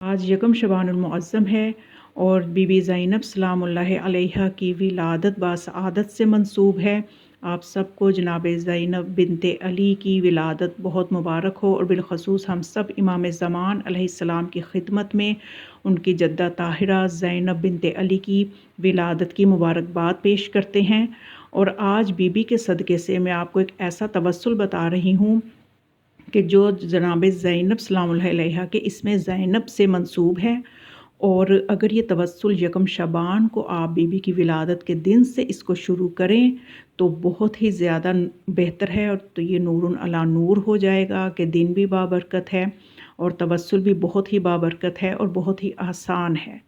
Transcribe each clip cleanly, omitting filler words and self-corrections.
आज यकम शबानुल मुअज़्ज़म है और बीबी ज़ैनब सलामुल्लाहि अलैहा की विलादत बासआदत से मंसूब है। आप सबको जनाब ज़ैनब बिनते अली की विलादत बहुत मुबारक हो और बिलख़ुसूस हम सब इमाम ज़मान अलैहिस्सलाम की खिदमत में उनकी जद्दा ताहिरा ज़ैनब बिनते अली की विलादत की मुबारकबाद पेश करते हैं। और आज बीबी के सदक़े से मैं आपको एक ऐसा तवस्सुल बता रही हूँ कि जो जनाब ज़ैनब सलामुल्लाहि अलैहा के इसमें ज़ैनब से मंसूब है। और अगर ये तवस्सुल यकम शबान को आप बीबी की विलादत के दिन से इसको शुरू करें तो बहुत ही ज़्यादा बेहतर है। और तो ये नूरुन अला नूर हो जाएगा कि दिन भी बाबरकत है और तवस्सुल भी बहुत ही बाबरकत है और बहुत ही आसान है।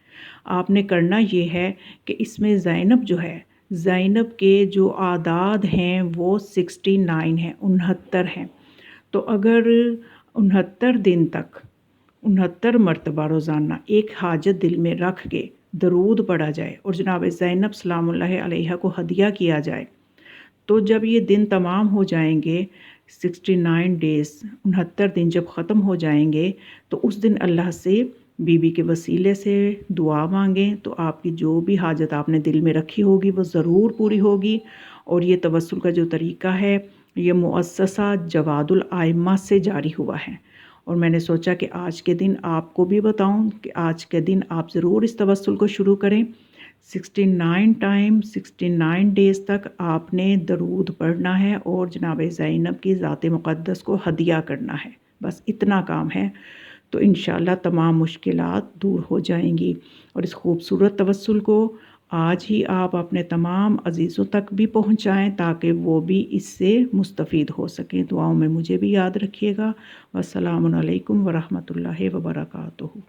आपने करना ये है कि इसमें ज़ैनब जो है, ज़ैनब के जो आदाद हैं वो 69 हैं, 69 हैं। तो अगर 69 दिन तक 69 मरतबा रोज़ाना एक हाजत दिल में रख के दरूद पढ़ा जाए और जनाब ज़ैनब सलामुल्लाहि अलैहा को हदिया किया जाए, तो जब ये दिन तमाम हो जाएंगे, 69 डेज़ 69 दिन जब ख़त्म हो जाएंगे, तो उस दिन अल्लाह से बीबी के वसीले से दुआ मांगें तो आपकी जो भी हाजत आपने दिल में रखी होगी वो ज़रूर पूरी होगी। और ये तवस्सुल का जो तरीक़ा है ये मुअस्ससा जवादुल आइम्मा से जारी हुआ है। और मैंने सोचा कि आज के दिन आपको भी बताऊं कि आज के दिन आप ज़रूर इस तवस्सुल को शुरू करें। 69 टाइम 69 डेज़ तक आपने दरूद पढ़ना है और जनाब ज़ैनब की ज़ात मुक़द्दस को हदिया करना है। बस इतना काम है, तो इंशाअल्लाह तमाम मुश्किलात दूर हो जाएंगी। और इस खूबसूरत तवस्सुल को आज ही आप अपने तमाम अज़ीज़ों तक भी पहुँचाएँ ताकि वो भी इससे मुस्तफ़ीद हो सकें। दुआओं में मुझे भी याद रखिएगा। वस्सलामु अलैकुम व रहमतुल्लाहि व बरकातुहू।